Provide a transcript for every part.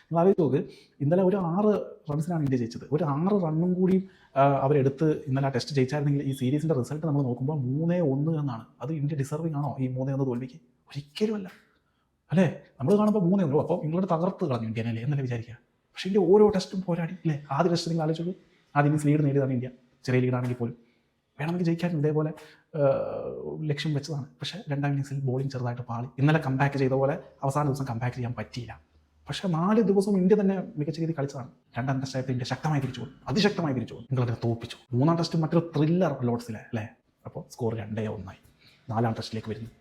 നിങ്ങൾ ആലോചിച്ച് നോക്ക്, ഇന്നലെ ഒരു 6 റൺസിനാണ് ഇന്ത്യ ജയിച്ചത്. ഒരു 6 റണ്ണും കൂടി അവരെടുത്ത് ഇന്നലെ ആ ടെസ്റ്റ് ജയിച്ചായിരുന്നെങ്കിൽ ഈ സീരീസിൻ്റെ റിസൾട്ട് നമ്മൾ നോക്കുമ്പോൾ 3-1 എന്നാണ്. അത് ഇന്ത്യ ഡിസർവിങ് ആണോ ഈ 3-1 തോൽവിക്ക്? ഒരിക്കലുമല്ല അല്ലേ. നമ്മൾ കാണുമ്പോൾ 3-1, അപ്പോൾ ഇംഗ്ലണ്ട് തകർത്ത് കളഞ്ഞു ഇന്ത്യനല്ലേ എന്നല്ലേ വിചാരിക്കുക. പക്ഷേ ഇന്ത്യ ഓരോ ടെസ്റ്റും പോരാടി അല്ലേ. ആദ്യ ടെസ്റ്റ് നിങ്ങൾ ആലോചിച്ചത്, ആദ്യം ഇന്നിങ്സ് ലീഡ് നേടിയതാണ് ഇന്ത്യ. ചെറിയ ലീഡാണെങ്കിൽ പോലും വേണമെങ്കിൽ ജയിക്കാനും ഇതേപോലെ ലക്ഷ്യം വെച്ചതാണ്. പക്ഷേ രണ്ടാം ഇന്നിങ്സിൽ ബോളിംഗ് ചെറുതായിട്ട് പാളി. ഇന്നലെ കംബാക്ക് ചെയ്ത പോലെ അവസാന ദിവസം കംബാക്ക് ചെയ്യാൻ പറ്റിയില്ല. പക്ഷേ 4 ദിവസവും ഇന്ത്യ തന്നെ മികച്ച രീതിയിൽ കളിച്ചതാണ്. രണ്ടാം ടെസ്റ്റ് ആയപ്പോൾ ഇന്ത്യ ശക്തമായി തിരിച്ചു പോകും, അതിശക്തമായി തിരിച്ചു പോകും. ഇംഗ്ലണ്ടിനെ തോൽപ്പിച്ചു. 3-ാം ടെസ്റ്റ് മറ്റൊരു ത്രില്ലർ ലോർഡ്സിലെ അല്ലേ. അപ്പോൾ സ്കോർ 2-1. 4-ാം ടെസ്റ്റിലേക്ക് വരുന്നു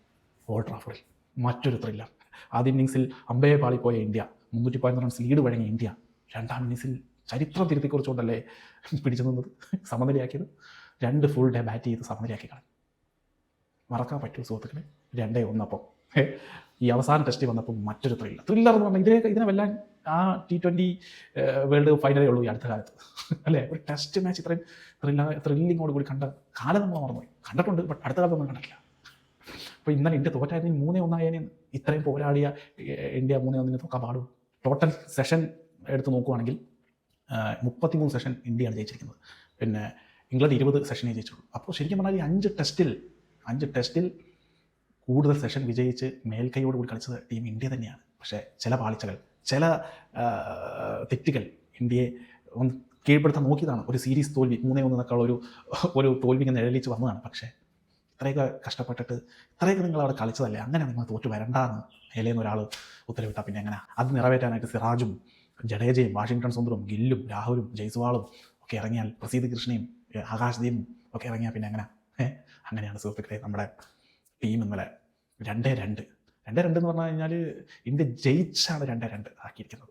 ഓൾഡ് ട്രാഫോർഡിൽ, മറ്റൊരു ത്രില്ലർ. ആദ്യ ഇന്നിങ്സിൽ അമ്പയെ പാളിപ്പോയ ഇന്ത്യ, 314 റൺസ് ലീഡ് വഴങ്ങിയ ഇന്ത്യ രണ്ടാം ഇന്നിങ്സിൽ ചരിത്രം തിരുത്തി കുറിച്ചുകൊണ്ടല്ലേ പിടിച്ചു നിന്നത്, സമനിലയാക്കിയത്. 2 ഫുൾ ഡേ ബാറ്റ് ചെയ്ത് സമനിലയാക്കി കളഞ്ഞു. മറക്കാൻ പറ്റുമോ സുഹൃത്തുക്കളെ? 2-1. അപ്പോൾ ഈ അവസാന ടെസ്റ്റ് വന്നപ്പോൾ മറ്റൊരു ത്രില്ലർ എന്ന് പറഞ്ഞാൽ ഇതിനെ വെല്ലാൻ ആ T20 വേൾഡ് കപ്പ് ഫൈനലേ ഉള്ളൂ ഈ അടുത്ത കാലത്ത് അല്ലേ. ഒരു ടെസ്റ്റ് മാച്ച് ഇത്രയും ത്രില്ലിങ്ങോട് കൂടി കണ്ട കാലം നമ്മൾ മറന്നുപോയി. കണ്ടിട്ടുണ്ട്, ബട്ട് അടുത്ത കാലത്തൊന്നും കണ്ടിട്ടില്ല. അപ്പോൾ ഇന്നലെ ഇന്ത്യ തോറ്റായിരുന്നെങ്കിൽ 3-1 ആയതിന് ഇത്രയും പോരാടിയ ഇന്ത്യ 3-1 തോക്കാൻ പാടും. ടോട്ടൽ സെഷൻ എടുത്ത് നോക്കുവാണെങ്കിൽ 33 സെഷൻ ഇന്ത്യയാണ് ജയിച്ചിരിക്കുന്നത്. പിന്നെ ഇംഗ്ലണ്ട് 20 സെഷനേ ജയിച്ചുള്ളൂ. അപ്പോൾ ശരിക്കും പറഞ്ഞാൽ ഈ 5 ടെസ്റ്റിൽ കൂടുതൽ സെഷൻ വിജയിച്ച് മേൽക്കൈയോട് കൂടി കളിച്ചത് ടീം ഇന്ത്യ തന്നെയാണ്. പക്ഷേ ചില പാളിച്ചകൾ, ചില തെറ്റുകൾ ഇന്ത്യയെ ഒന്ന് കീഴ്പ്പെടുത്താൻ നോക്കിയതാണ്. ഒരു സീരീസ് തോൽവി 3-1 എന്നൊക്കെയുള്ള ഒരു തോൽവി ഇങ്ങനെ നിഴലിച്ച് വന്നതാണ്. പക്ഷേ ഇത്രയൊക്കെ കഷ്ടപ്പെട്ടിട്ട് ഇത്രയൊക്കെ നിങ്ങൾ അവിടെ കളിച്ചതല്ലേ, അങ്ങനെ നിങ്ങൾ തോറ്റു വരണ്ടാന്ന് മേലേന്ന് ഒരാൾ ഉത്തരവിട്ടാൽ പിന്നെ എങ്ങനെ? അത് നിറവേറ്റാനായിട്ട് സിറാജും ജഡേജയും വാഷിങ്ടൺ സുന്ദറും ഗില്ലും രാഹുലും ജയ്സ്വാളും ഒക്കെ ഇറങ്ങിയാൽ, പ്രസീദ് കൃഷ്ണയും ആകാശ്ദീപും ഒക്കെ ഇറങ്ങിയാൽ പിന്നെ എങ്ങനെ? അങ്ങനെയാണ് സുഹൃത്തുക്കളെ നമ്മുടെ ടീം ഇന്നലെ 2-2 എന്ന് പറഞ്ഞു കഴിഞ്ഞാൽ ഇന്ത്യ ജയിച്ചാണ് 2-2 ആക്കിയിരിക്കുന്നത്.